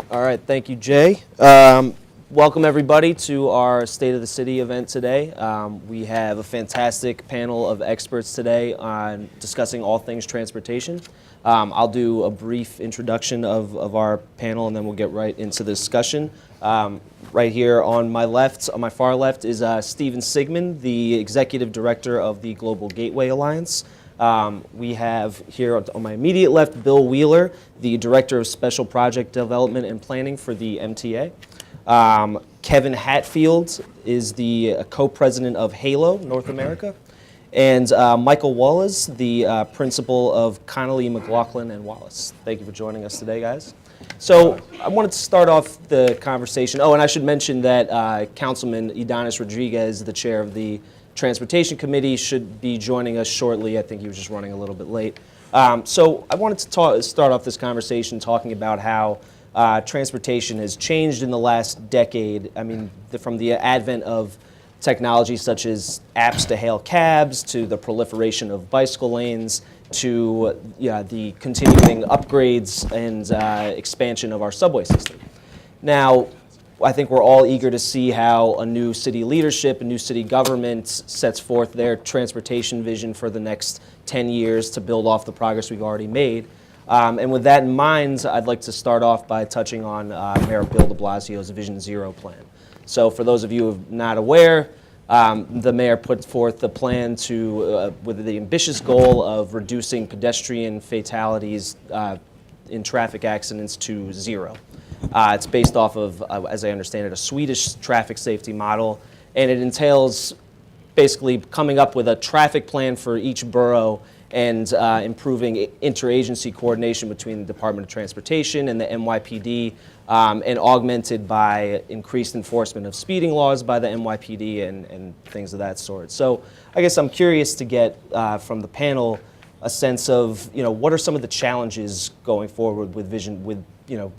All right, thank you, Jay. Welcome everybody to our State of the City event today. We have a fantastic panel of experts today on discussing all things transportation. I'll do a brief introduction of our panel and then we'll get right into the discussion. Right here on my left, on my far left, is Stephen Sigmund, the Executive Director of the Global Gateway Alliance. We have here on my immediate left, Bill Wheeler, the Director of Special Project Development and Planning for the MTA. Kevin Hatfield is the co-president of HALO North America. And Michael Wallace, the principal of Connolly, McLaughlin, and Wallace. Thank you for joining us today, guys. So I wanted to start off the conversation. Oh, and I should mention that Councilman Ydanis Rodriguez, the chair of the Transportation Committee, should be joining us shortly. I think he was just running a little bit late. So I wanted to start off this conversation talking about how transportation has changed in the last decade. I mean, from the advent of technology such as apps to hail cabs, to the proliferation of bicycle lanes, to the continuing upgrades and expansion of our subway system. Now, I think we're all eager to see how a new city leadership, a new city government sets forth their transportation vision for the next 10 years to build off the progress we've already made. And with that in mind, I'd like to start off by touching on Mayor Bill de Blasio's Vision Zero plan. So for those of you who are not aware, the mayor put forth a plan to, with the ambitious goal of reducing pedestrian fatalities in traffic accidents to zero. It's based off of, as I understand it, a Swedish traffic safety model, and it entails basically coming up with a traffic plan for each borough and improving interagency coordination between the Department of Transportation and the NYPD, and augmented by increased enforcement of speeding laws by the NYPD and things of that sort. So I guess I'm curious to get from the panel a sense of, what are some of the challenges going forward with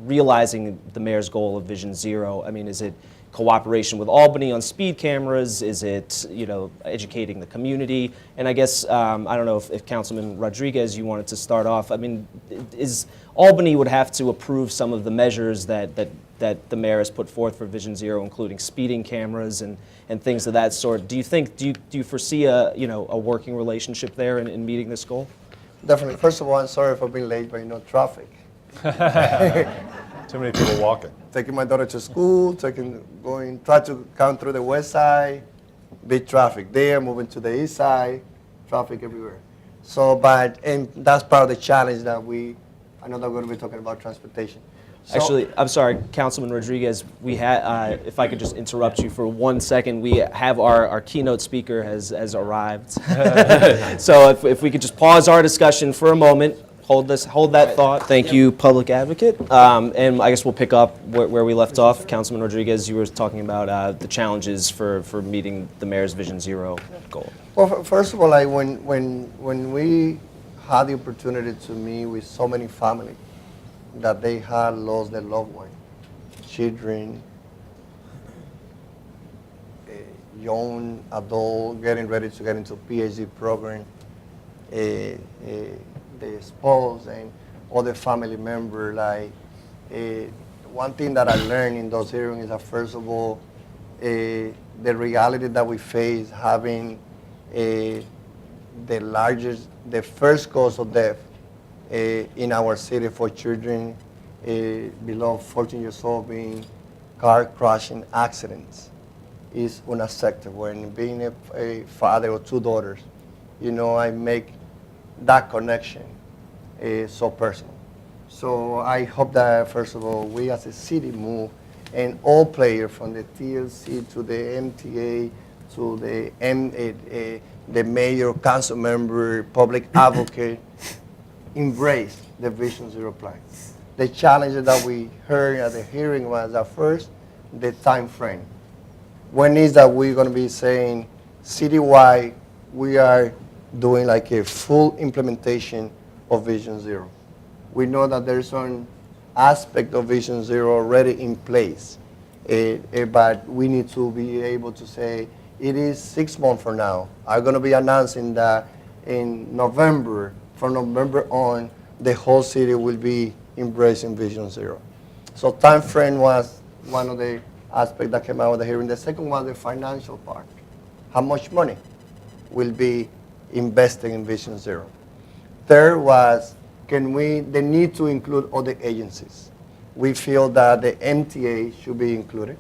realizing the mayor's goal of Vision Zero? I mean, is it cooperation with Albany on speed cameras? Is it, educating the community? And I guess, I don't know if Councilman Rodriguez, you wanted to start off. I mean, Albany would have to approve some of the measures that the mayor has put forth for Vision Zero, including speeding cameras and things of that sort. Do you foresee a working relationship there in meeting this goal? Definitely. First of all, I'm sorry for being late, but traffic. Too many people walking. Taking my daughter to school, try to come through the west side, big traffic there, moving to the east side, traffic everywhere. So, and that's part of the challenge that I know that we're going to be talking about transportation. So, actually, I'm sorry, Councilman Rodriguez, we had, if I could just interrupt you for 1 second, we have our keynote speaker has arrived. So if we could just pause our discussion for a moment, hold that thought. Thank you, Public Advocate. And I guess we'll pick up where we left off. Councilman Rodriguez, you were talking about the challenges for meeting the mayor's Vision Zero goal. Well, first of all, when we had the opportunity to meet with so many families that they had lost their loved one, children, young adult getting ready to get into a PhD program, the spouse and other family member. One thing that I learned in those hearings is that, first of all, the reality that we face having the first cause of death in our city for children below 14 years old being car crashing accidents is unacceptable. And being a father of two daughters, I make that connection is so personal. So I hope that, first of all, we as a city move, and all players from the TLC to the MTA to the mayor, council member, public advocate, embrace the Vision Zero plan. The challenges that we heard at the hearing was at first, the time frame. When is that we're going to be saying citywide we are doing a full implementation of Vision Zero? We know that there's some aspect of Vision Zero already in place, but we need to be able to say it is 6 months from now. I'm going to be announcing that in November, from November on, the whole city will be embracing Vision Zero. So time frame was one of the aspects that came out of the hearing. The second was the financial part. How much money will be invested in Vision Zero? Third was, the need to include other agencies. We feel that the MTA should be included.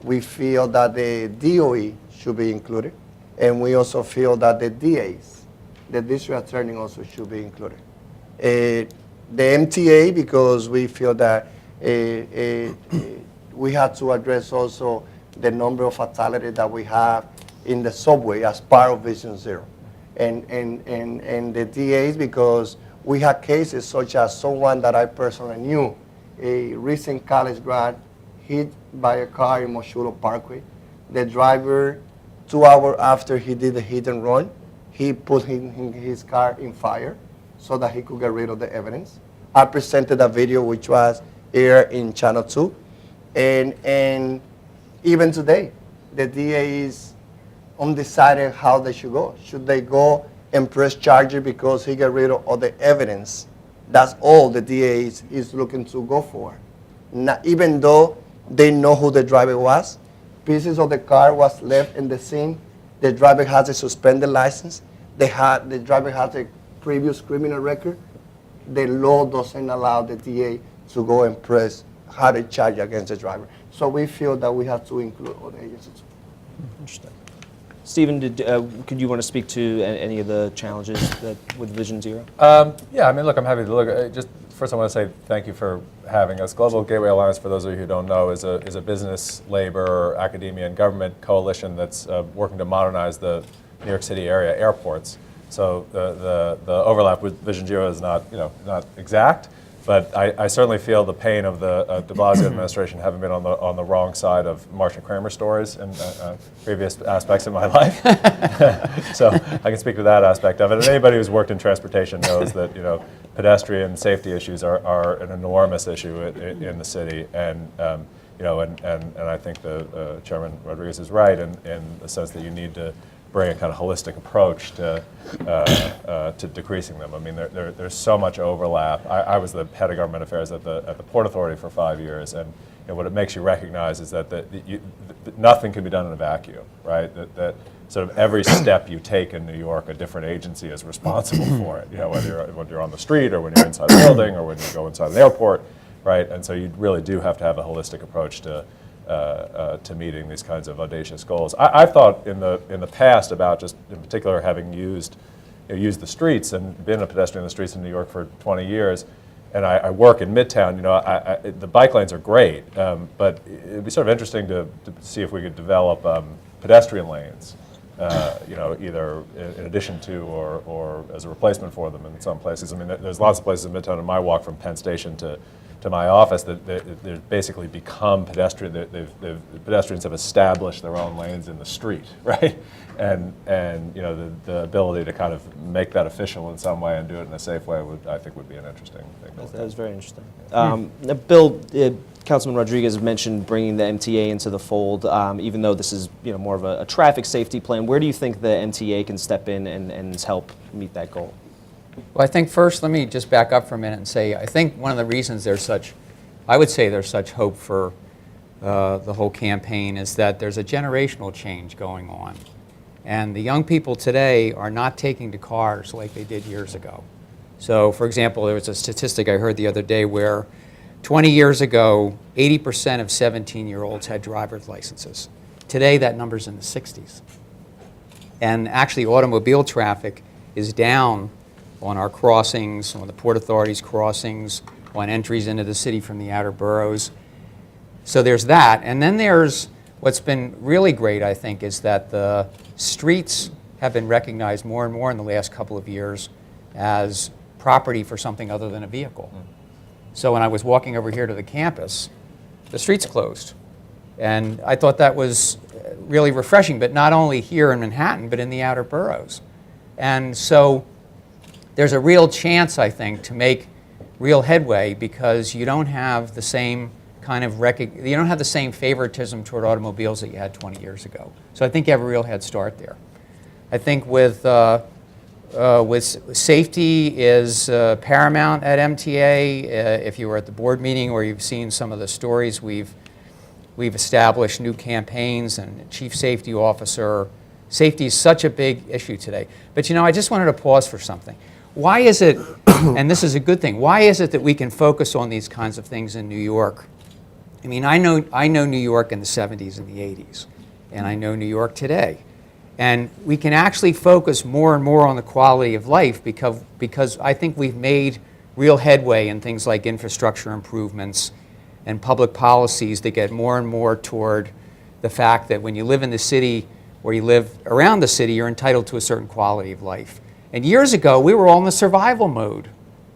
We feel that the DOE should be included. And we also feel that the DAs, the district attorney, also should be included. The MTA, because we feel that we have to address also the number of fatalities that we have in the subway as part of Vision Zero. And the DAs, because we had cases such as someone that I personally knew, a recent college grad, hit by a car in Mochulo Parkway. The driver, 2 hours after he did the hit and run, he put his car in fire so that he could get rid of the evidence. I presented a video which was aired in Channel 2. And even today, the DA is undecided how they should go. Should they go and press charges because he got rid of all the evidence? That's all the DA is looking to go for. Not, even though they know who the driver was, pieces of the car was left in the scene. The driver has a suspended license. The driver has a previous criminal record. The law doesn't allow the DA to go and press how to charge against the driver. So we feel that we have to include all the agencies. Interesting. Stephen, could you want to speak to any of the challenges with Vision Zero? Yeah, I mean, look, I'm happy to look. Just first, I want to say thank you for having us. Global Gateway Alliance, for those of you who don't know, is a business, labor, academia, and government coalition that's working to modernize the New York City area airports. So the overlap with Vision Zero is not exact, but I certainly feel the pain of the de Blasio administration having been on the wrong side of Marsh and Kramer stories in previous aspects of my life. So I can speak to that aspect of it. And anybody who's worked in transportation knows that pedestrian safety issues are an enormous issue in the city, and I think the Chairman Rodriguez is right in the sense that you need to bring a kind of holistic approach to decreasing them. I mean, there's so much overlap. I was the head of government affairs at the Port Authority for 5 years, and what it makes you recognize is that nothing can be done in a vacuum, right? That sort of every step you take in New York, a different agency is responsible for it. When you're on the street, or when you're inside a building, or when you go inside an airport, right? And so you really do have to have a holistic approach to meeting these kinds of audacious goals. I've thought in the past about, just in particular, having used the streets and been a pedestrian in the streets in New York for 20 years, and I work in Midtown. The bike lanes are great, but it'd be sort of interesting to see if we could develop pedestrian lanes, either in addition to or as a replacement for them in some places. I mean, there's lots of places in Midtown in my walk from Penn Station to my office that they've basically become pedestrian. Pedestrians have established their own lanes in the street, right? And the ability to kind of make that official in some way and do it in a safe way I think would be an interesting thing. That was very interesting. Bill, Councilman Rodriguez mentioned bringing the MTA into the fold. Even though this is more of a traffic safety plan, where do you think the MTA can step in and help meet that goal? Well, I think first, let me just back up for a minute and say, I think one of the reasons there's such hope for the whole campaign is that there's a generational change going on. And the young people today are not taking to cars like they did years ago. So, for example, there was a statistic I heard the other day where 20 years ago, 80% of 17-year-olds had driver's licenses. Today, that number's in the 60s. And actually, automobile traffic is down on our crossings, on the Port Authority's crossings, on entries into the city from the outer boroughs. So there's that. And then there's what's been really great, I think, is that the streets have been recognized more and more in the last couple of years as property for something other than a vehicle. So when I was walking over here to the campus, the street's closed. And I thought that was really refreshing, but not only here in Manhattan, but in the outer boroughs. And so there's a real chance, I think, to make real headway because you don't have the same kind of you don't have the same favoritism toward automobiles that you had 20 years ago. So I think you have a real head start there. I think with with safety is paramount at MTA. If you were at the board meeting or you've seen some of the stories, we've established new campaigns and chief safety officer. Safety is such a big issue today. But I just wanted to pause for something. Why is it, and this is a good thing, why is it that we can focus on these kinds of things in New York? I mean, I know New York in the 70s and the 80s, and I know New York today. And we can actually focus more and more on the quality of life because I think we've made real headway in things like infrastructure improvements and public policies that get more and more toward the fact that when you live in the city or you live around the city, you're entitled to a certain quality of life. And years ago, we were all in the survival mode.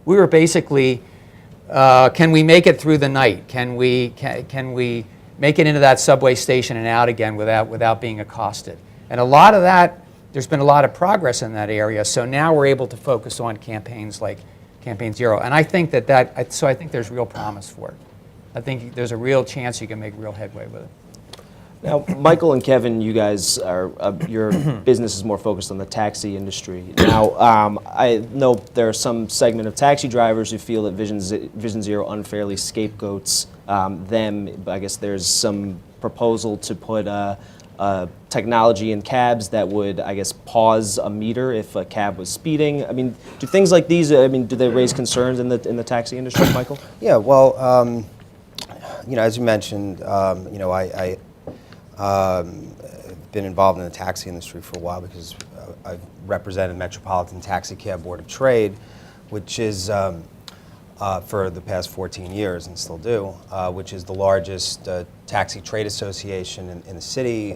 We were basically, can we make it through the night? Can we make it into that subway station and out again without being accosted? And a lot of that, there's been a lot of progress in that area. So now we're able to focus on campaigns like Campaign Zero. And I think so I think there's real promise for it. I think there's a real chance you can make real headway with it. Now, Michael and Kevin, you guys are, your business is more focused on the taxi industry. Now, I know there are some segment of taxi drivers who feel that Vision Zero unfairly scapegoats them. I guess there's some proposal to put technology in cabs that would, I guess, pause a meter if a cab was speeding. I mean, do things like these, do they raise concerns in the taxi industry, Michael? Yeah, well, as you mentioned, I've been involved in the taxi industry for a while because I've represented Metropolitan Taxi Cab Board of Trade, which is for the past 14 years and still do, which is the largest taxi trade association in the city.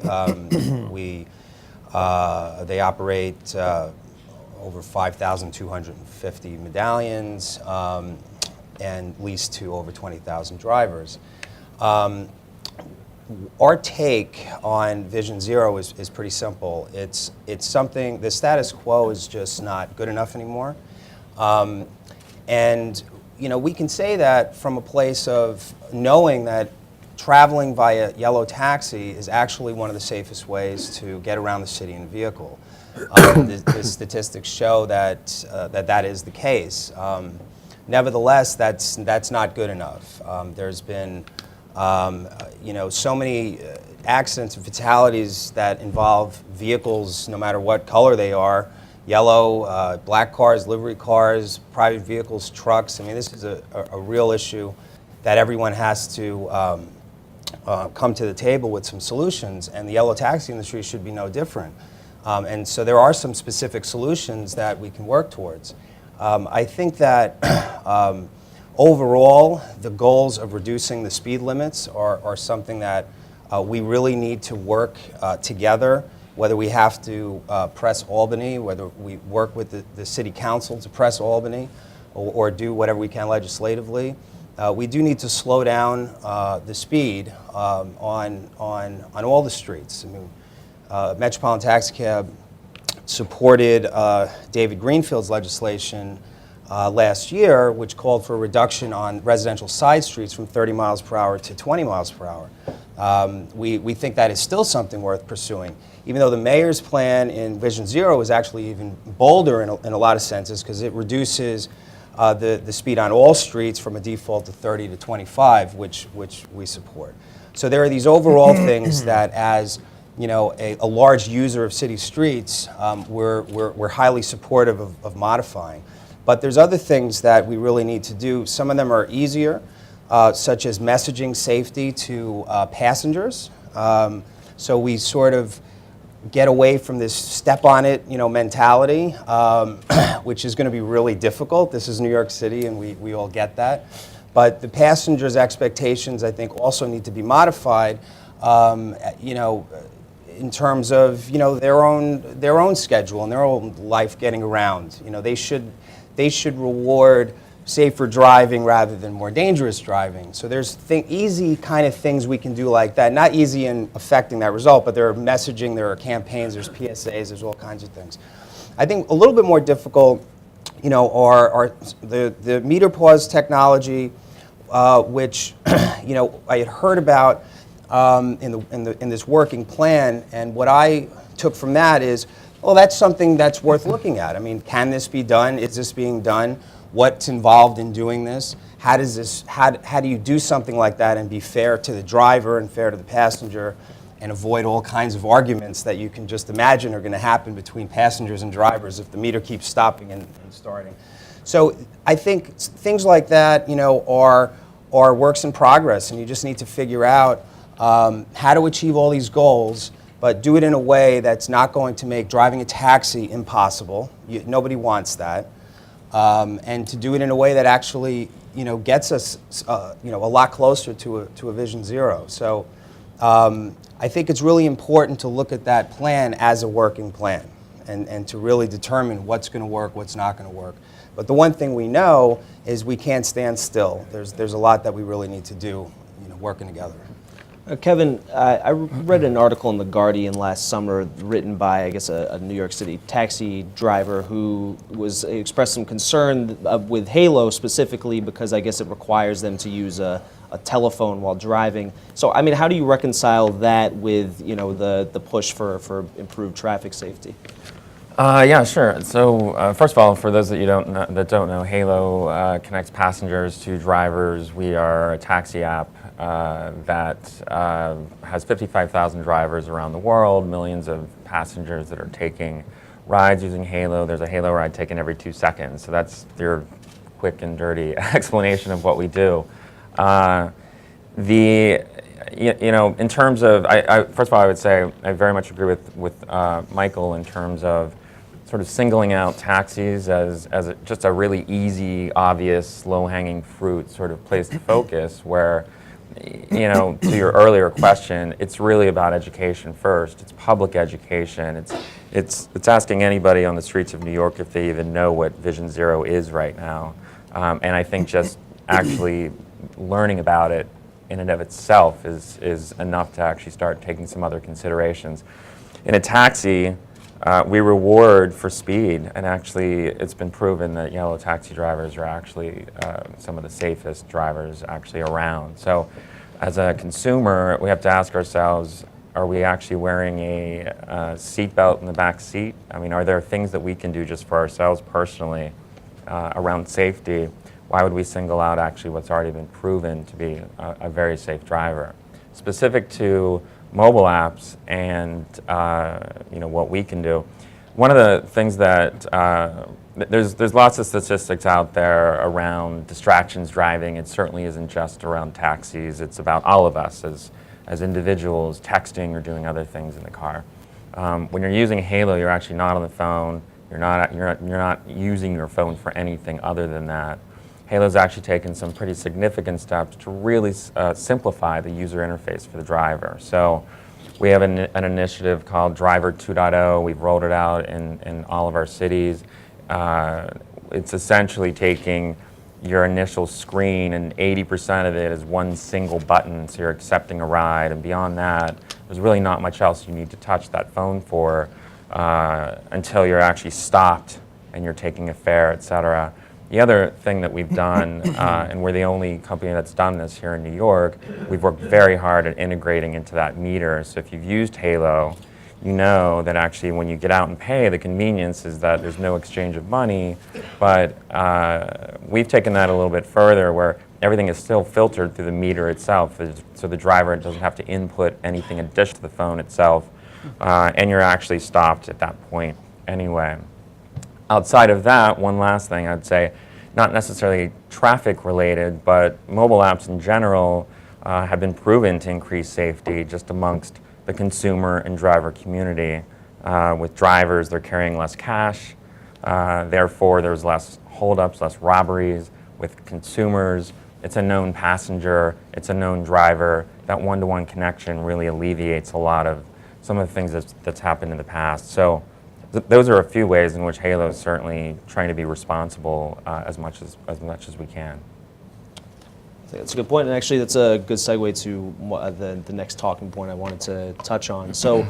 They operate over 5,250 medallions and lease to over 20,000 drivers. Our take on Vision Zero is pretty simple. It's something, the status quo is just not good enough anymore. And we can say that from a place of knowing that traveling via yellow taxi is actually one of the safest ways to get around the city in a vehicle. The statistics show that that is the case. Nevertheless, that's not good enough. There's been so many accidents and fatalities that involve vehicles, no matter what color they are, yellow, black cars, livery cars, private vehicles, trucks. I mean, this is a real issue that everyone has to come to the table with some solutions, and the yellow taxi industry should be no different. And so there are some specific solutions that we can work towards. I think that overall, the goals of reducing the speed limits are something that we really need to work together, whether we have to press Albany, whether we work with the city council to press Albany, or do whatever we can legislatively. We do need to slow down the speed on all the streets. I mean, Metropolitan Taxi Cab supported David Greenfield's legislation last year, which called for a reduction on residential side streets from 30 miles per hour to 20 miles per hour. We think that is still something worth pursuing, even though the mayor's plan in Vision Zero is actually even bolder in a lot of senses, because it reduces the speed on all streets from a default to 30 to 25, which we support. So there are these overall things that, as a large user of city streets, we're highly supportive of modifying. But there's other things that we really need to do. Some of them are easier, such as messaging safety to passengers. So we sort of get away from this step on it, mentality, which is going to be really difficult. This is New York City, and we all get that. But the passengers' expectations, I think, also need to be modified, in terms of their own schedule and their own life getting around. They should reward safer driving rather than more dangerous driving. So there's easy kind of things we can do like that. Not easy in affecting that result, but there are messaging, there are campaigns, there's PSAs, there's all kinds of things. I think a little bit more difficult, are the meter pause technology, which I had heard about in this working plan, and what I took from that is Well, that's something that's worth looking at. I mean, can this be done? Is this being done? What's involved in doing this? How do you do something like that and be fair to the driver and fair to the passenger and avoid all kinds of arguments that you can just imagine are going to happen between passengers and drivers if the meter keeps stopping and starting? So I think things like that, are works in progress, and you just need to figure out how to achieve all these goals, but do it in a way that's not going to make driving a taxi impossible. Nobody wants that. And to do it in a way that actually, gets us, a lot closer to a Vision Zero. So I think it's really important to look at that plan as a working plan and to really determine what's going to work, what's not going to work. But the one thing we know is we can't stand still. There's a lot that we really need to do, working together. Kevin, I read an article in The Guardian last summer written by, I guess, a New York City taxi driver who expressed some concern with Halo specifically because I guess it requires them to use a telephone while driving. So, I mean, how do you reconcile that with, the push for improved traffic safety? Yeah, sure. So first of all, for those that don't know, Halo connects passengers to drivers. We are a taxi app that has 55,000 drivers around the world, millions of passengers that are taking rides using Halo. There's a Halo ride taken every 2 seconds. So that's your quick and dirty explanation of what we do. In terms of, first of all, I would say I very much agree with Michael in terms of sort of singling out taxis as just a really easy, obvious, low-hanging fruit sort of place to focus where, to your earlier question, it's really about education first. It's public education. It's asking anybody on the streets of New York if they even know what Vision Zero is right now. And I think just actually learning about it in and of itself is enough to actually start taking some other considerations. In a taxi, we reward for speed, and actually it's been proven that yellow taxi drivers are actually some of the safest drivers actually around. So as a consumer, we have to ask ourselves, are we actually wearing a seatbelt in the back seat? I mean, are there things that we can do just for ourselves personally around safety? Why would we single out actually what's already been proven to be a very safe driver? Specific to mobile apps and what we can do. One of the things that there's lots of statistics out there around distractions driving. It certainly isn't just around taxis. It's about all of us as individuals texting or doing other things in the car. When you're using Halo, you're actually not on the phone. You're not using your phone for anything other than that. Halo's actually taken some pretty significant steps to really simplify the user interface for the driver. So we have an initiative called Driver 2.0. We've rolled it out in all of our cities. It's essentially taking your initial screen and 80% of it is one single button, so you're accepting a ride, and beyond that, there's really not much else you need to touch that phone for until you're actually stopped and you're taking a fare, et cetera. The other thing that we've done, and we're the only company that's done this here in New York, we've worked very hard at integrating into that meter. So if you've used Halo, you know that actually when you get out and pay, the convenience is that there's no exchange of money, but we've taken that a little bit further where everything is still filtered through the meter itself, so the driver doesn't have to input anything in addition to the phone itself, and you're actually stopped at that point anyway. Outside of that, one last thing I'd say, not necessarily traffic related, but mobile apps in general have been proven to increase safety just amongst the consumer and driver community. With drivers, they're carrying less cash, therefore there's less holdups, less robberies. With consumers, it's a known passenger, it's a known driver. That one-to-one connection really alleviates a lot of some of the things that's happened in the past. So those are a few ways in which Halo is certainly trying to be responsible as much as we can. I think that's a good point, and actually that's a good segue to the next talking point I wanted to touch on. So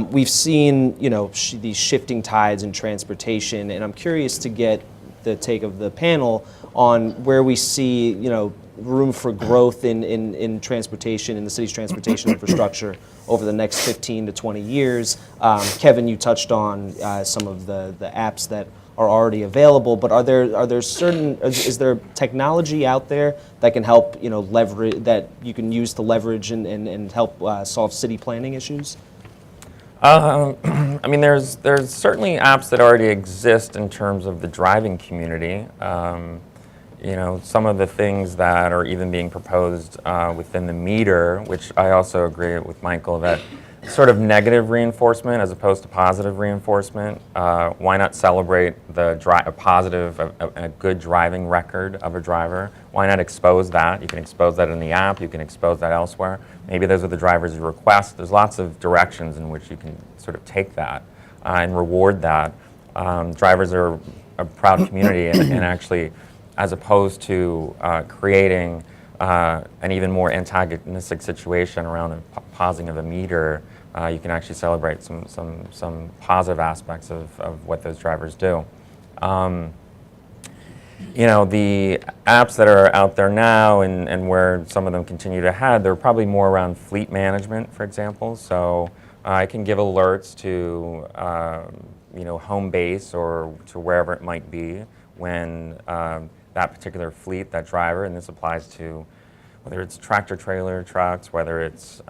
we've seen these shifting tides in transportation, and I'm curious to get the take of the panel on where we see room for growth in transportation, in the city's transportation infrastructure over the next 15 to 20 years. Kevin, you touched on some of the apps that are already available, but are there certain, is there technology out there that can help, leverage, that you can use to leverage and help solve city planning issues? I mean, there's certainly apps that already exist in terms of the driving community. Some of the things that are even being proposed within the meter, which I also agree with Michael, that sort of negative reinforcement as opposed to positive reinforcement. Why not celebrate a positive, a good driving record of a driver? Why not expose that? You can expose that in the app, you can expose that elsewhere. Maybe those are the drivers you request. There's lots of directions in which you can sort of take that and reward that. Drivers are a proud community, and actually, as opposed to creating an even more antagonistic situation around the pausing of a meter, you can actually celebrate some positive aspects of what those drivers do. The apps that are out there now and where some of them continue to head, they're probably more around fleet management, for example. So I can give alerts to home base or to wherever it might be when that particular fleet, that driver, and this applies to whether it's tractor trailer trucks, whether it's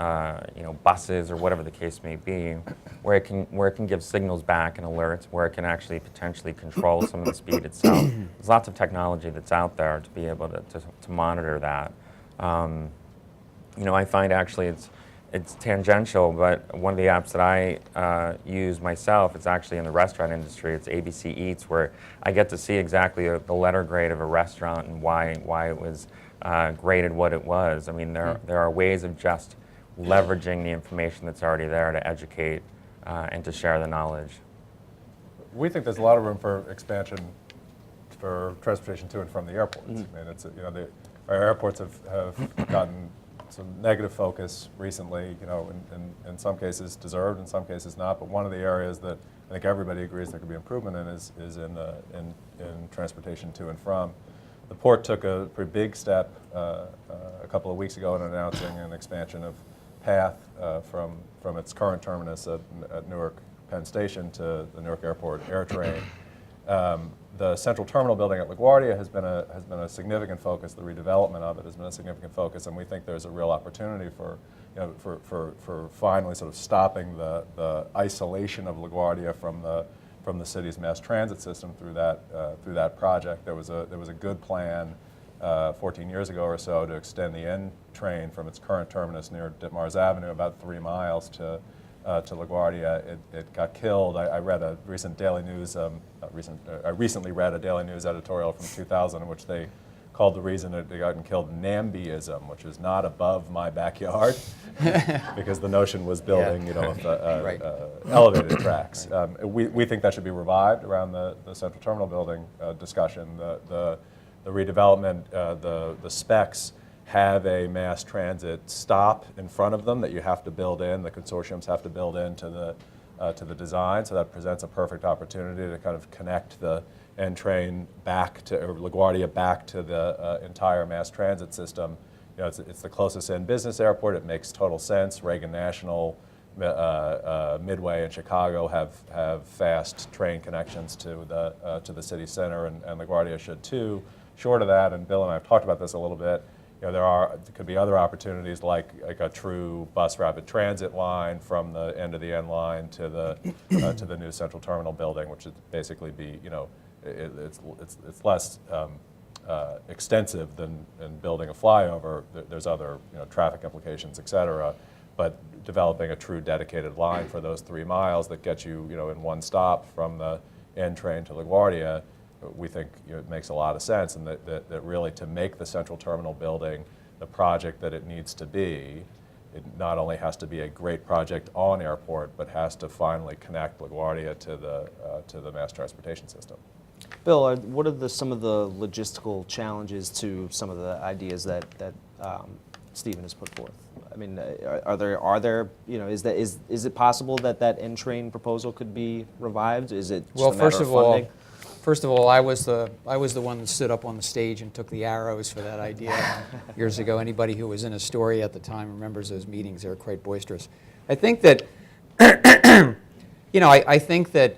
buses or whatever the case may be, where it can give signals back and alerts, where it can actually potentially control some of the speed itself. There's lots of technology that's out there to be able to monitor that. I find actually it's tangential, but one of the apps that I use myself, it's actually in the restaurant industry. It's ABC Eats, where I get to see exactly the letter grade of a restaurant and why it was graded what it was. I mean, there are ways of just leveraging the information that's already there to educate and to share the knowledge. We think there's a lot of room for expansion for transportation to and from the airports. I mean, it's our airports have gotten some negative focus recently. In some cases deserved, in some cases not. But one of the areas that I think everybody agrees there could be improvement in is in transportation to and from. The port took a pretty big step a couple of weeks ago in announcing an expansion of PATH from its current terminus at Newark Penn Station to the Newark Airport AirTrain. The central terminal building at LaGuardia has been a significant focus. The redevelopment of it has been a significant focus, and we think there's a real opportunity for finally sort of stopping the isolation of LaGuardia from the city's mass transit system through that project. There was a good plan 14 years ago or so to extend the N train from its current terminus near Ditmars Avenue about 3 miles to LaGuardia. It got killed. I read a recent Daily News. I recently read a Daily News editorial from 2000 in which they called the reason it got killed NAMBYism, which is not above my backyard, because the notion was building, elevated tracks. We think that should be revived around the central terminal building discussion. The redevelopment, the specs have a mass transit stop in front of them that you have to build in. The consortiums have to build into the design, so that presents a perfect opportunity to kind of connect the N train back to, or LaGuardia back to the entire mass transit system. It's the closest in business airport. It makes total sense. Reagan National, Midway, and Chicago have fast train connections to the city center, and LaGuardia should too. Short of that, and Bill and I have talked about this a little bit, there could be other opportunities like a true bus rapid transit line from the end of the N line to the new central terminal building, which would basically be, it's less extensive than building a flyover. There's other traffic implications, et cetera, but developing a true dedicated line for those 3 miles that gets you in one stop from the N train to LaGuardia, we think it makes a lot of sense, and that really, to make the central terminal building the project that it needs to be, it not only has to be a great project on airport, but has to finally connect LaGuardia to the mass transportation system. Bill, what are some of the logistical challenges to some of the ideas that Stephen has put forth? I mean, are there is it possible that N train proposal could be revived? Is it just a matter of funding? First of all, I was the one that stood up on the stage and took the arrows for that idea years ago. Anybody who was in Astoria at the time remembers those meetings. They were quite boisterous. I think that, I think that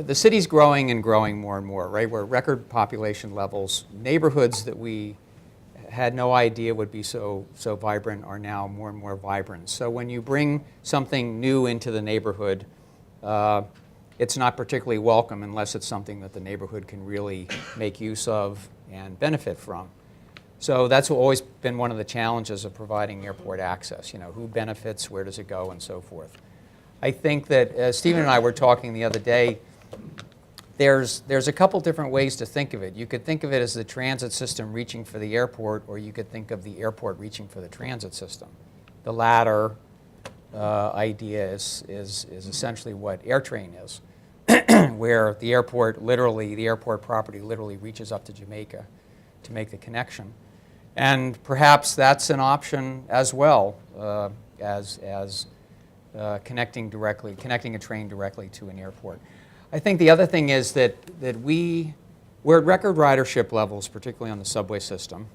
the city's growing and growing more and more, right? We're at record population levels. Neighborhoods that we had no idea would be so vibrant are now more and more vibrant. So when you bring something new into the neighborhood, it's not particularly welcome unless it's something that the neighborhood can really make use of and benefit from. So that's always been one of the challenges of providing airport access. Who benefits, where does it go, and so forth. I think that Stephen and I were talking the other day, there's a couple different ways to think of it. You could think of it as the transit system reaching for the airport, or you could think of the airport reaching for the transit system. The latter idea is essentially what AirTrain is, where the airport property literally reaches up to Jamaica to make the connection. And perhaps that's an option as well as connecting a train directly to an airport. I think the other thing is that we're at record ridership levels, particularly on the subway system,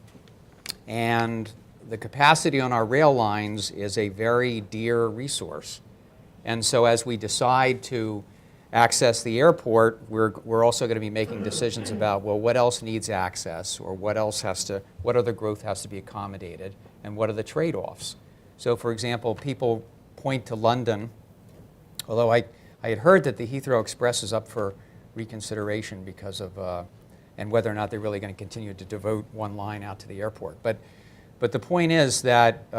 and the capacity on our rail lines is a very dear resource. And so as we decide to access the airport, we're also going to be making decisions about, well, what else needs access, or what other growth has to be accommodated, and what are the trade-offs. So for example, people point to London, although I had heard that the Heathrow Express is up for reconsideration because of, and whether or not they're really going to continue to devote one line out to the airport. But the point is that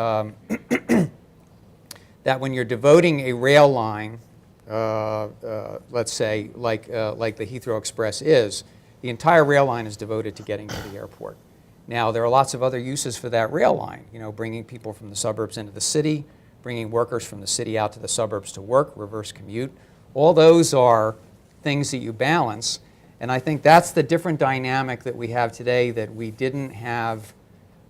that when you're devoting a rail line, let's say like the Heathrow Express is, the entire rail line is devoted to getting to the airport. Now there are lots of other uses for that rail line. Bringing people from the suburbs into the city, bringing workers from the city out to the suburbs to work, reverse commute. All those are things that you balance, and I think that's the different dynamic that we have today that we didn't have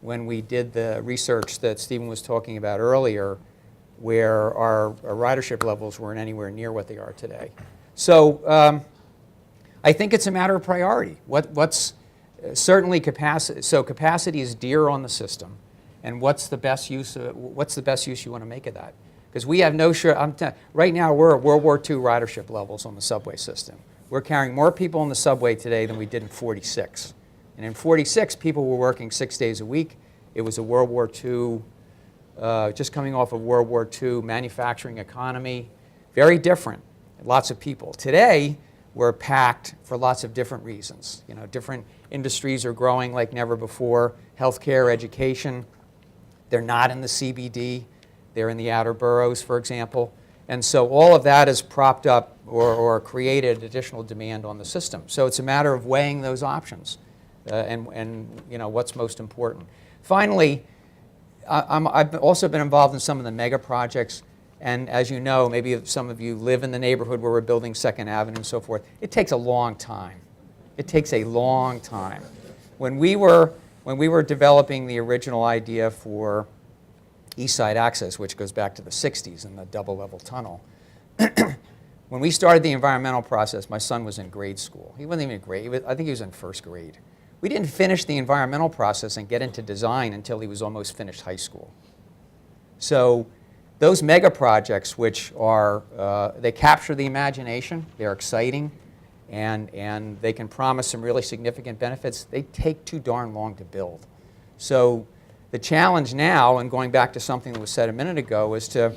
when we did the research that Stephen was talking about earlier, where our ridership levels weren't anywhere near what they are today. So I think it's a matter of priority. What's certainly capacity? So capacity is dear on the system, and what's the best use you want to make of that? Because we have no right now we're at World War II ridership levels on the subway system. We're carrying more people on the subway today than we did in '46. And in '46, people were working 6 days a week. It was a World War II, just coming off of World War II manufacturing economy, very different, lots of people. Today, we're packed for lots of different reasons. Different industries are growing like never before, healthcare, education. They're not in the CBD. They're in the outer boroughs, for example. And so all of that has propped up or created additional demand on the system. So it's a matter of weighing those options and what's most important. Finally, I've also been involved in some of the mega projects. And as you know, maybe some of you live in the neighborhood where we're building 2nd Avenue and so forth. It takes a long time. It takes a long time. When we were developing the original idea for East Side Access, which goes back to the 60s and the double-level tunnel, when we started the environmental process, my son was in grade school. He wasn't even in grade. I think he was in 1st grade. We didn't finish the environmental process and get into design until he was almost finished high school. So those mega projects, which are, they capture the imagination, they're exciting, and they can promise some really significant benefits, they take too darn long to build. So the challenge now, and going back to something that was said a minute ago, is to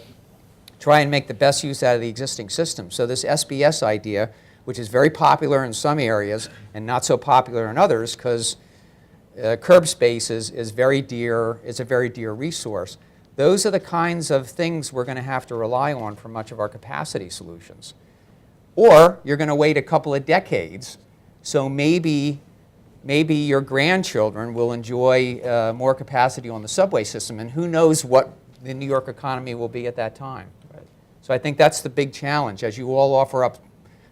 try and make the best use out of the existing system. So this SBS idea, which is very popular in some areas and not so popular in others, because curb space is very dear, is a very dear resource. Those are the kinds of things we're going to have to rely on for much of our capacity solutions. Or you're going to wait a couple of decades, so maybe your grandchildren will enjoy more capacity on the subway system, and who knows what the New York economy will be at that time. Right? So I think that's the big challenge. As you all offer up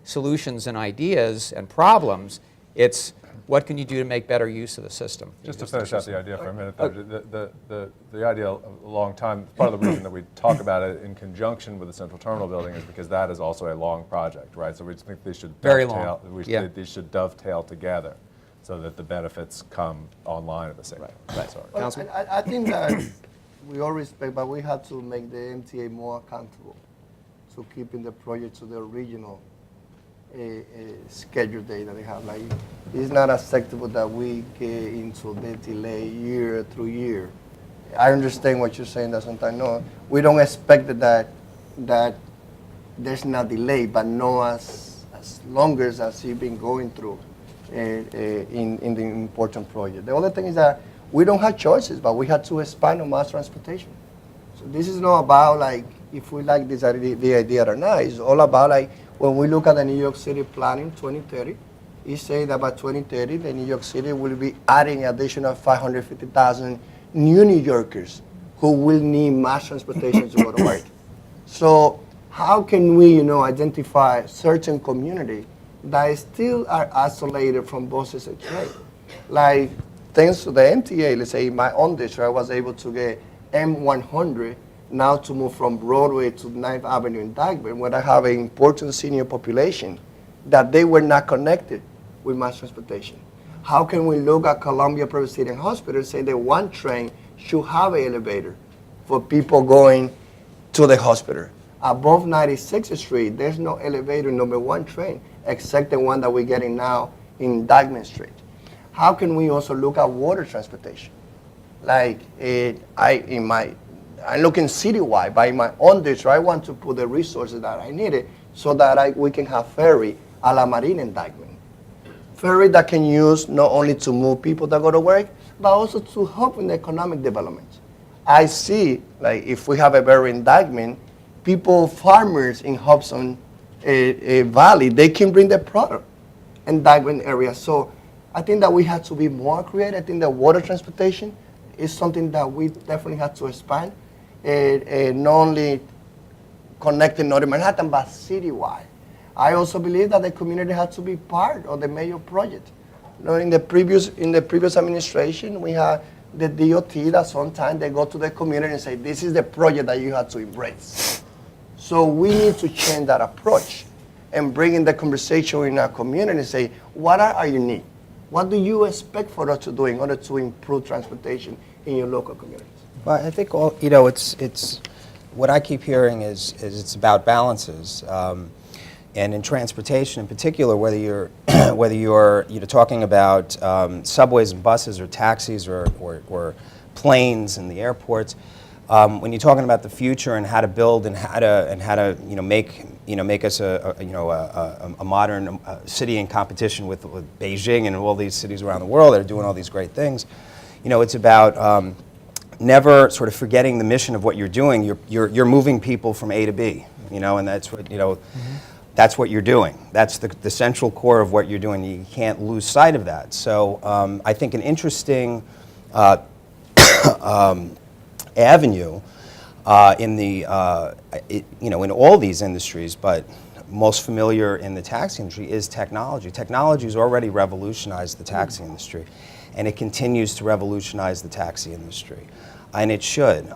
solutions and ideas and problems, it's what can you do to make better use of the system? Just to finish out the idea for a minute, though, the idea a long time, part of the reason that we talk about it in conjunction with the central terminal building is because that is also a long project, right? So we just think they should Very dovetail, long. Yeah. they should dovetail together so that the benefits come online at the same time. Right. Sorry. Well, Councilman? I think that we all respect, but we have to make the MTA more accountable to keeping the project to the original schedule date that they have. Like, it's not acceptable that we get into the delay year through year. I understand what you're saying, that sometimes no, we don't expect that there's not delay, but no as long as you've been going through in the important project. The other thing is that we don't have choices, but we have to expand on mass transportation. So this is not about like if we like this the idea or not. It's all about like when we look at the New York City planning 2030, it says that by 2030 the New York City will be adding additional 550,000 new New Yorkers who will need mass transportation to go to work. So how can we, identify certain community that still are isolated from buses and train? Like, thanks to the MTA, let's say my own district, I was able to get M100 now to move from Broadway to 9th Avenue in Dagburn, where I have an important senior population that they were not connected with mass transportation. How can we look at Columbia Presbyterian Hospital and say that one train should have an elevator for people going to the hospital? Above 96th Street, there's no elevator number one train, except the one that we're getting now in Dyckman Street. How can we also look at water transportation? Like, I'm looking citywide, but in my own district, I want to put the resources that I needed so that we can have ferry a la Marina in Dyckman. Ferry that can use not only to move people that go to work, but also to help in the economic development. I see, like, if we have a ferry in Dyckman, farmers in Hudson Valley, they can bring their product in Dyckman area. So I think that we have to be more creative. I think that water transportation is something that we definitely have to expand, not only connecting Northern Manhattan, but citywide. I also believe that the community has to be part of the major project. In the previous administration, we had the DOT that sometimes they go to the community and say, this is the project that you have to embrace. So we need to change that approach and bring in the conversation in our community and say, what are your needs? What do you expect for us to do in order to improve transportation in your local communities? Well, I think it's what I keep hearing is it's about balances, and in transportation in particular, whether you're talking about subways and buses or taxis or planes and the airports. When you're talking about the future and how to build and how to make us a modern city in competition with Beijing and all these cities around the world that are doing all these great things, it's about never sort of forgetting the mission of what you're doing. You're moving people from A to B, and that's what that's what you're doing. That's the central core of what you're doing. You can't lose sight of that. So I think an interesting avenue in all these industries, but most familiar in the taxi industry, is technology. Technology has already revolutionized the taxi industry, and it continues to revolutionize the taxi industry, and it should.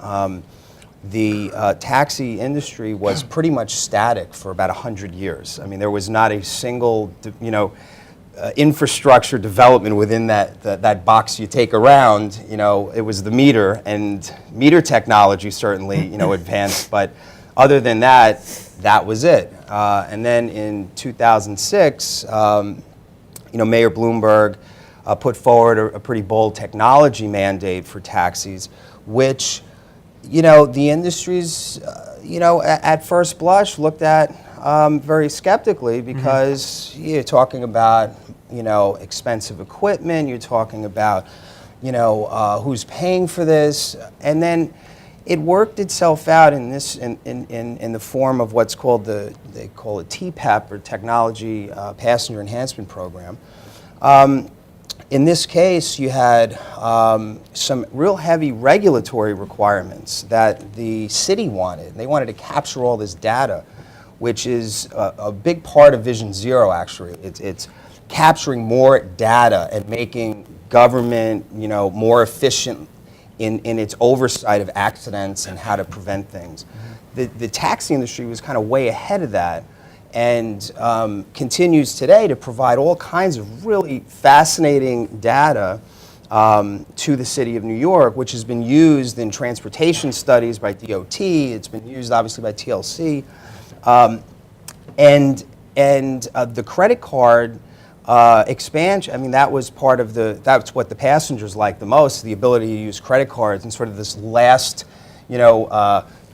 The taxi industry was pretty much static for about 100 years. I mean, there was not a single, infrastructure development within that box you take around. It was the meter, and meter technology certainly, advanced, but other than that, that was it. And then in 2006, Mayor Bloomberg put forward a pretty bold technology mandate for taxis, which, the industries, at first blush looked at very skeptically, because you're talking about, expensive equipment, you're talking about, who's paying for this, and then it worked itself out in the form of what's called they call it TPAP, or Technology Passenger Enhancement Program. In this case, you had some real heavy regulatory requirements that the city wanted. They wanted to capture all this data, which is a big part of Vision Zero, actually. It's capturing more data and making government, more efficient in its oversight of accidents and how to prevent things. The taxi industry was kind of way ahead of that, and continues today to provide all kinds of really fascinating data to the city of New York, which has been used in transportation studies by DOT. It's been used obviously by TLC, and the credit card expansion. I mean, that was part of that's what the passengers liked the most, the ability to use credit cards in sort of this last,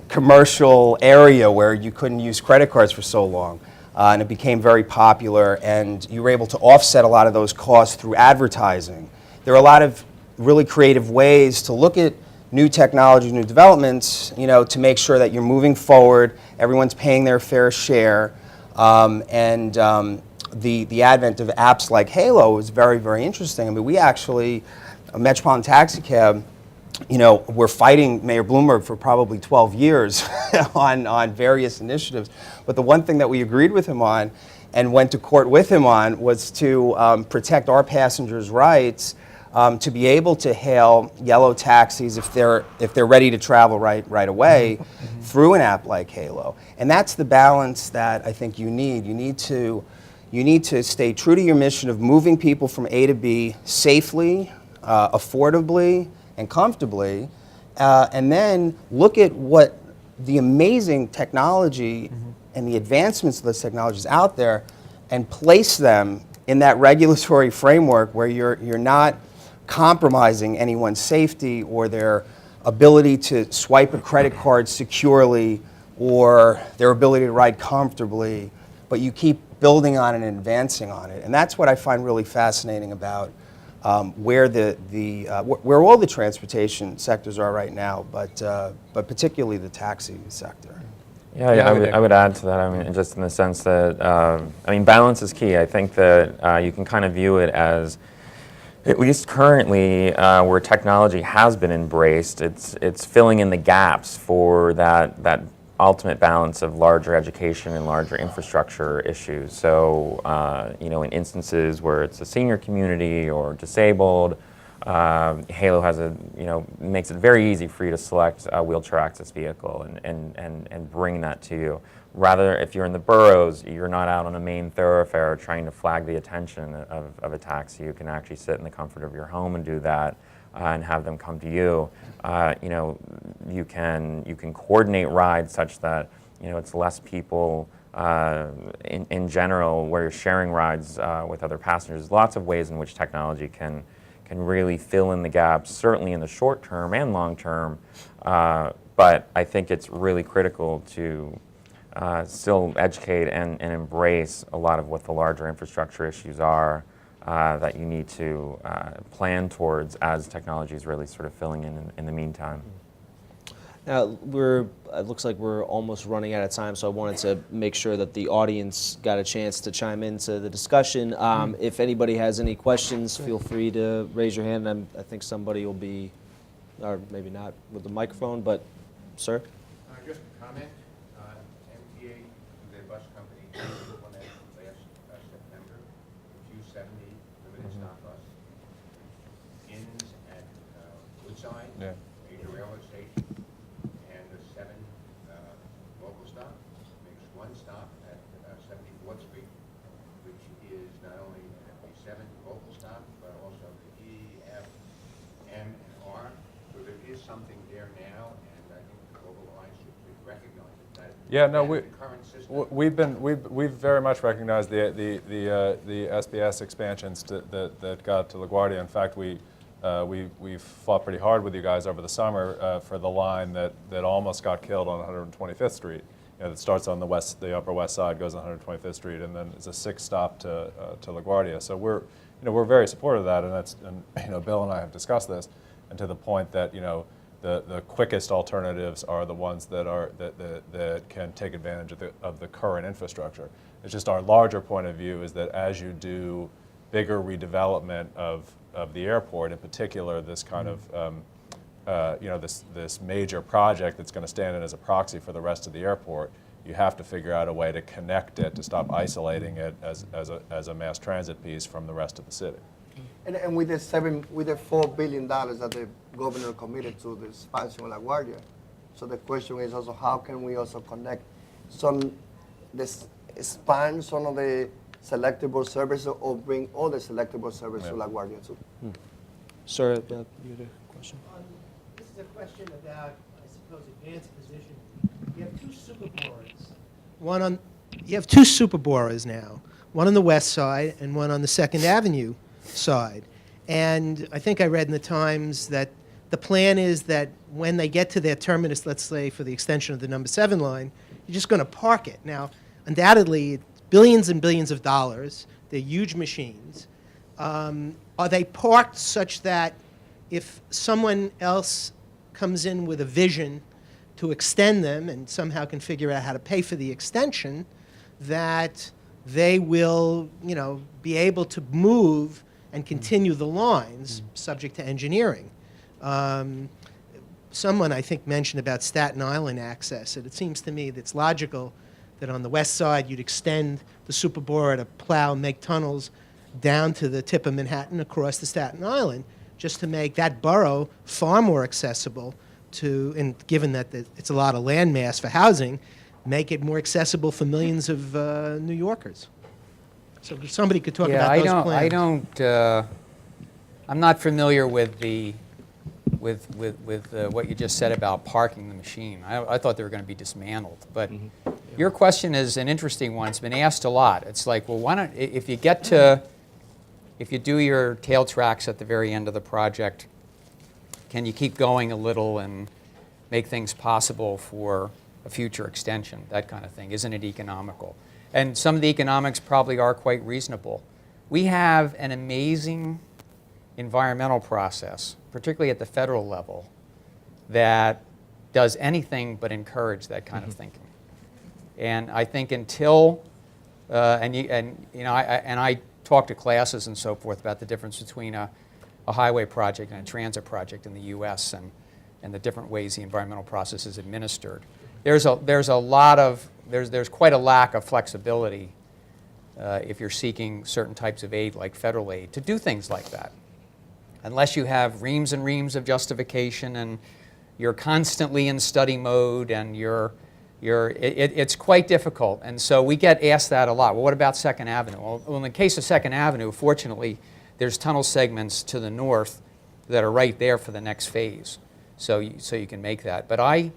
commercial area where you couldn't use credit cards for so long. And it became very popular, and you were able to offset a lot of those costs through advertising. There are a lot of really creative ways to look at new technology, new developments, to make sure that you're moving forward, everyone's paying their fair share, and the advent of apps like Halo is very, very interesting. I mean, we actually, Metropolitan Taxi Cab, we're fighting Mayor Bloomberg for probably 12 years on various initiatives. But the one thing that we agreed with him on and went to court with him on was to protect our passengers' rights to be able to hail yellow taxis if they're ready to travel right away through an app like Halo. And that's the balance that I think you need. You need to stay true to your mission of moving people from A to B safely, affordably, and comfortably, and then look at what the amazing technology and the advancements of those technologies out there, and place them in that regulatory framework where you're not compromising anyone's safety or their ability to swipe a credit card securely or their ability to ride comfortably, but you keep building on it and advancing on it. And that's what I find really fascinating about where where all the transportation sectors are right now, but particularly the taxi sector. Yeah, I would add to that. I mean, just in the sense that balance is key. I think that you can kind of view it as, at least currently, where technology has been embraced, it's filling in the gaps for that ultimate balance of larger education and larger infrastructure issues. So, in instances where it's a senior community or disabled, Halo has makes it very easy for you to select a wheelchair access vehicle and bring that to you. Rather, if you're in the boroughs, you're not out on a main thoroughfare trying to flag the attention of a taxi. You can actually sit in the comfort of your home and do that. And have them come to you. You can coordinate rides such that it's less people in general, where you're sharing rides with other passengers. There's lots of ways in which technology can really fill in the gaps, certainly in the short term and long term. But I think it's really critical to still educate and embrace a lot of what the larger infrastructure issues are. That you need to plan towards as technology is really sort of filling in the meantime. Now, it looks like we're almost running out of time, so I wanted to make sure that the audience got a chance to chime into the discussion. If anybody has any questions, feel free to raise your hand. I think somebody will be, or maybe not with the microphone, but sir? Just a comment. MTA, the bus company, implemented last September, 270 limited stop bus. Inns at Woodside, Yeah. major railroad station, and the 7 local stop makes one stop at 74th Street, which is not only the 7 local stop, but also the E, F, M, and R. So there is something there now, and I think the Global Alliance should recognize it. That Yeah, no, the current system. we've very much recognized the SBS expansions that got to LaGuardia. In fact, we fought pretty hard with you guys over the summer for the line that almost got killed on 125th Street. That starts on the Upper West Side, goes on 125th Street, and then is a 6 stop to LaGuardia. So we're very supportive of that, and Bill and I have discussed this, and to the point that the quickest alternatives are the ones that can take advantage of the current infrastructure. It's just our larger point of view is that as you do bigger redevelopment of the airport, in particular this kind of this major project that's going to stand in as a proxy for the rest of the airport, you have to figure out a way to connect it, to stop isolating it as a mass transit piece from the rest of the city. And with the $4 billion that the governor committed to the expansion of LaGuardia, so the question is also how can we also connect expand some of the selectable services or bring all the selectable services to LaGuardia too? Sir, you had a question? This is a question about, I suppose, advanced position. You have two super borers. You have two super borers now, one on the west side and one on the 2nd Avenue side. And I think I read in the Times that the plan is that when they get to their terminus, let's say for the extension of the number 7 line, you're just going to park it. Now, undoubtedly, it's billions and billions of dollars. They're huge machines. Are they parked such that if someone else comes in with a vision to extend them and somehow can figure out how to pay for the extension, that they will, be able to move and continue the lines subject to engineering? Someone, I think, mentioned about Staten Island access, and it seems to me that it's logical that on the west side you'd extend the super borer to plow and make tunnels down to the tip of Manhattan across the Staten Island, just to make that borough far more accessible to, and given that it's a lot of land mass for housing, make it more accessible for millions of New Yorkers. So if somebody could talk about those plans. I'm not familiar with what you just said about parking the machine. I thought they were going to be dismantled. But your question is an interesting one. It's been asked a lot. It's like, well, why don't, if you do your tail tracks at the very end of the project, can you keep going a little and make things possible for a future extension, that kind of thing? Isn't it economical? And some of the economics probably are quite reasonable. We have an amazing environmental process, particularly at the federal level, that does anything but encourage that kind of thinking. And I think until, I talk to classes and so forth about the difference between a highway project and a transit project in the U.S. and the different ways the environmental process is administered. There's quite a lack of flexibility if you're seeking certain types of aid, like federal aid, to do things like that. Unless you have reams and reams of justification and you're constantly in study mode and it's quite difficult. And so we get asked that a lot. Well, what about 2nd Avenue? Well, in the case of 2nd Avenue, fortunately, there's tunnel segments to the north that are right there for the next phase. So you can make that. But I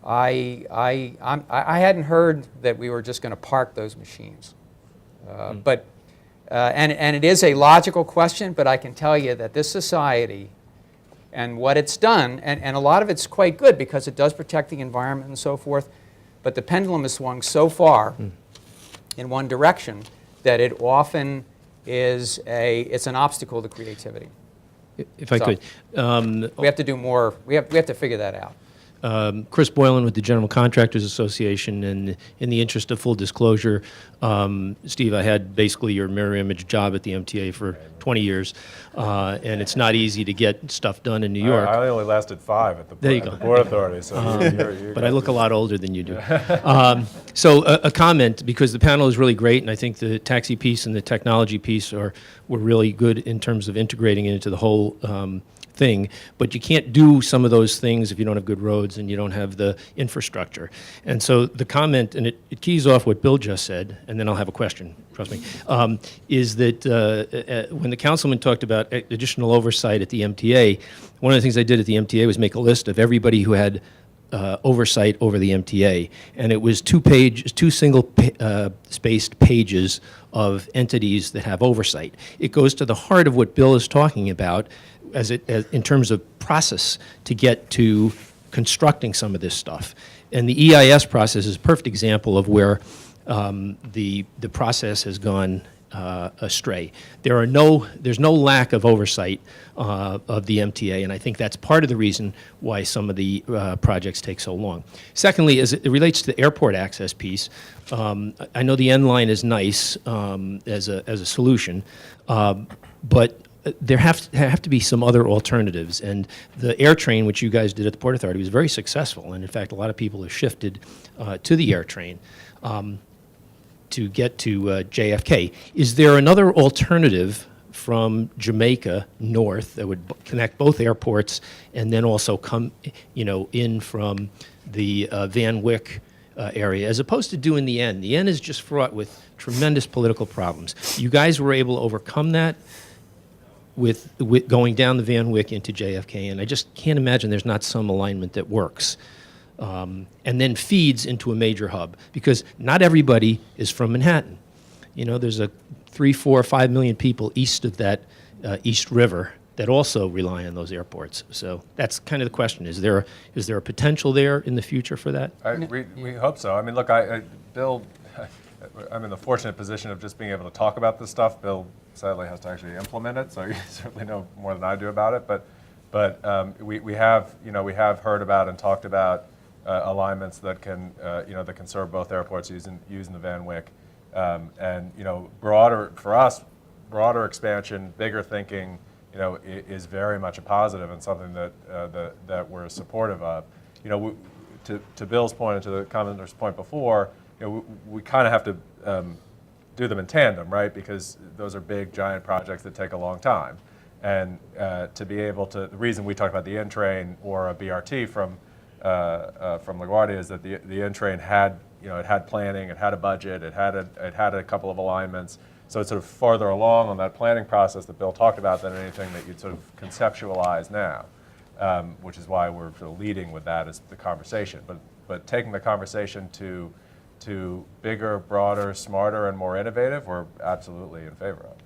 hadn't heard that we were just going to park those machines. And it is a logical question, but I can tell you that this society and what it's done, and a lot of it's quite good because it does protect the environment and so forth, but the pendulum has swung so far in one direction that it often is it's an obstacle to creativity. If I could. We have to do more. We have to figure that out. Chris Boylan with the General Contractors Association, and in the interest of full disclosure, Steve, I had basically your mirror image job at the MTA for 20 years, and it's not easy to get stuff done in New York. I only lasted 5 at the Port Authority, so but I look a lot older than you do. So a comment, because the panel is really great, and I think the taxi piece and the technology piece were really good in terms of integrating it into the whole thing, but you can't do some of those things if you don't have good roads and you don't have the infrastructure. And so the comment, and it keys off what Bill just said, and then I'll have a question, trust me, is that when the councilman talked about additional oversight at the MTA, one of the things I did at the MTA was make a list of everybody who had oversight over the MTA, and it was two single spaced pages of entities that have oversight. It goes to the heart of what Bill is talking about in terms of process to get to constructing some of this stuff. And the EIS process is a perfect example of where the process has gone astray. There's no lack of oversight of the MTA, and I think that's part of the reason why some of the projects take so long. Secondly, as it relates to the airport access piece, I know the N line is nice as a solution, but there have to be some other alternatives. And the air train, which you guys did at the Port Authority, was very successful. And in fact, a lot of people have shifted to the air train to get to JFK. Is there another alternative from Jamaica north that would connect both airports and then also come, in from the Van Wyck area, as opposed to doing the N? The N is just fraught with tremendous political problems. You guys were able to overcome that with going down the Van Wyck into JFK, and I just can't imagine there's not some alignment that works. And then feeds into a major hub, because not everybody is from Manhattan. There's a 3, 4, 5 million people east of that East River that also rely on those airports. So that's kind of the question. Is there a potential there in the future for that? We hope so. I mean, look, Bill, I'm in the fortunate position of just being able to talk about this stuff. Bill sadly has to actually implement it, so you certainly know more than I do about it. But we have heard about and talked about alignments that can that can serve both airports using the Van Wyck. And broader for us, broader expansion, bigger thinking, is very much a positive and something that we're supportive of. To Bill's point and to the commenter's point before, we kind of have to do them in tandem, right? Because those are big, giant projects that take a long time. And to be able to, the reason we talk about the N train or a BRT from LaGuardia is that the N train had, it had planning, it had a budget, it had a couple of alignments. So it's sort of farther along on that planning process that Bill talked about than anything that you'd sort of conceptualize now, which is why we're sort of leading with that as the conversation. But taking the conversation to bigger, broader, smarter, and more innovative, we're absolutely in favor of.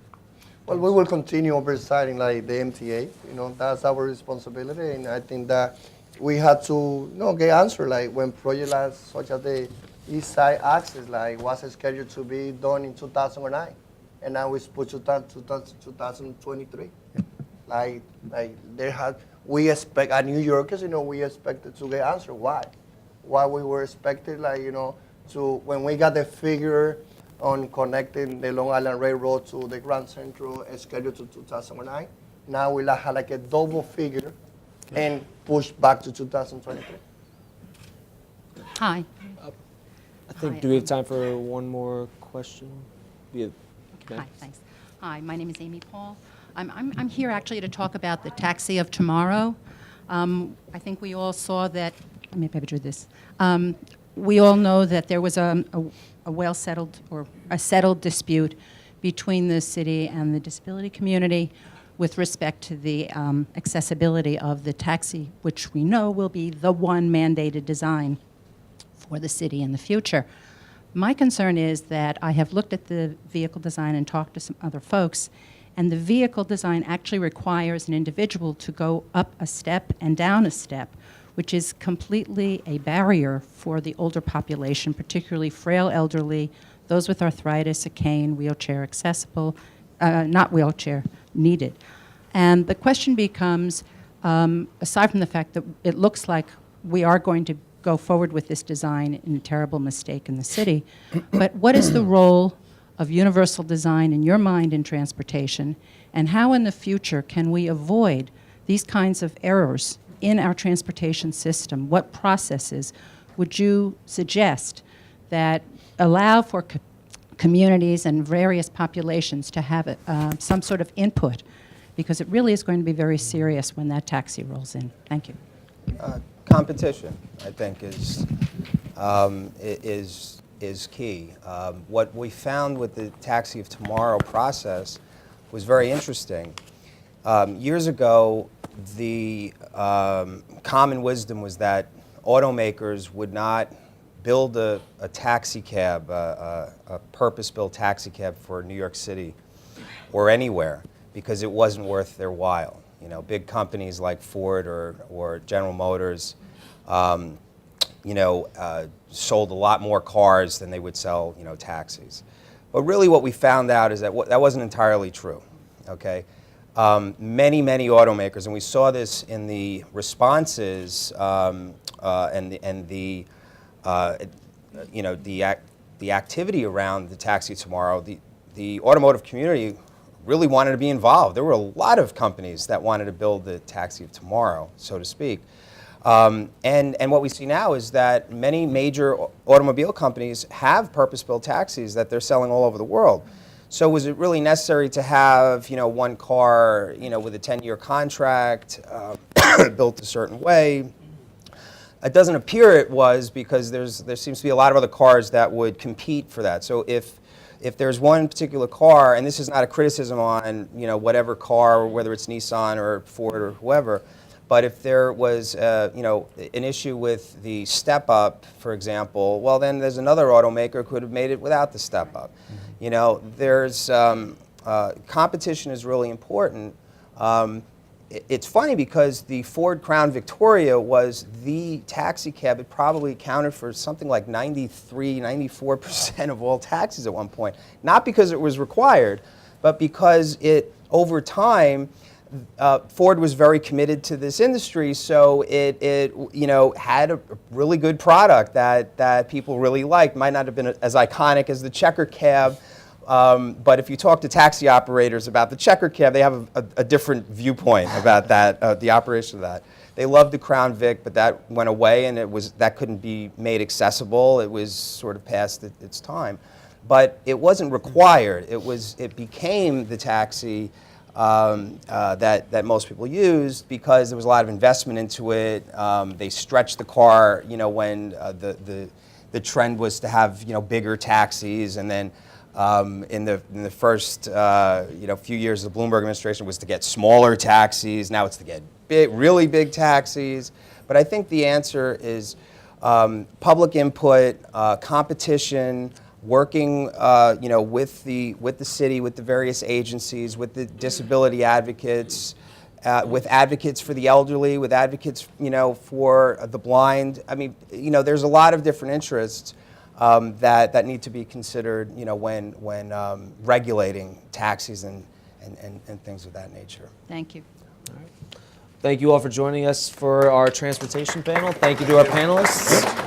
Well, we will continue oversighting like the MTA. That's our responsibility, and I think that we had to get answer like when projects such as the East Side Access was scheduled to be done in 2009, and now it's put to 2023. We expect as New Yorkers, we expected to get answer why we were expected to when we got the figure on connecting the Long Island Railroad to the Grand Central scheduled to 2009. Now we'll have like a double figure and push back to 2023. Hi. I think, Hi, do we have time for one more question? Hi, thanks. Hi, my name is Amy Paul. I'm here actually to talk about the taxi of tomorrow. I think we all saw that, let me picture this. We all know that there was a well-settled or a settled dispute between the city and the disability community with respect to the accessibility of the taxi, which we know will be the one mandated design for the city in the future. My concern is that I have looked at the vehicle design and talked to some other folks, and the vehicle design actually requires an individual to go up a step and down a step, which is completely a barrier for the older population, particularly frail elderly, those with arthritis, a cane, wheelchair accessible, not wheelchair needed. And the question becomes, aside from the fact that it looks like we are going to go forward with this design in a terrible mistake in the city, but what is the role of universal design in your mind in transportation, and how in the future can we avoid these kinds of errors in our transportation system? What processes would you suggest that allow for communities and various populations to have some sort of input? Because it really is going to be very serious when that taxi rolls in. Thank you. Competition, I think, is key. What we found with the Taxi of Tomorrow process was very interesting. Years ago, the common wisdom was that automakers would not build a taxi cab, a purpose-built taxi cab for New York City or anywhere, because it wasn't worth their while. Big companies like Ford or General Motors, sold a lot more cars than they would sell, taxis. But really what we found out is that that wasn't entirely true, okay? Many automakers, and we saw this in the responses and the activity around the Taxi Tomorrow. The automotive community really wanted to be involved. There were a lot of companies that wanted to build the taxi of tomorrow, so to speak. And what we see now is that many major automobile companies have purpose-built taxis that they're selling all over the world. So was it really necessary to have, one car, with a 10-year contract, built a certain way? It doesn't appear it was, because there seems to be a lot of other cars that would compete for that. So if there's one particular car, and this is not a criticism on whatever car, whether it's Nissan or Ford or whoever, but if there was an issue with the step up, for example, well then there's another automaker who could have made it without the step up. There's competition is really important. It's funny because the Ford Crown Victoria was the taxi cab. It probably accounted for something like 93, 94% of all taxis at one point. Not because it was required, but because over time, Ford was very committed to this industry, so it had a really good product that people really liked. Might not have been as iconic as the checker cab, but if you talk to taxi operators about the checker cab, they have a different viewpoint about that, the operation of that. They loved the Crown Vic, but that went away, and that couldn't be made accessible. It was sort of past its time, but it wasn't required. It became the taxi that most people used because there was a lot of investment into it. They stretched the car, when the trend was to have bigger taxis, and then in the first few years of the Bloomberg administration was to get smaller taxis. Now it's to get really big taxis. But I think the answer is public input, competition, working with the city, with the various agencies, with the disability advocates, with advocates for the elderly, with advocates for the blind. I mean, there's a lot of different interests that need to be considered when regulating taxis and things of that nature. Thank you. Thank you all for joining us for our transportation panel. Thank you to our panelists.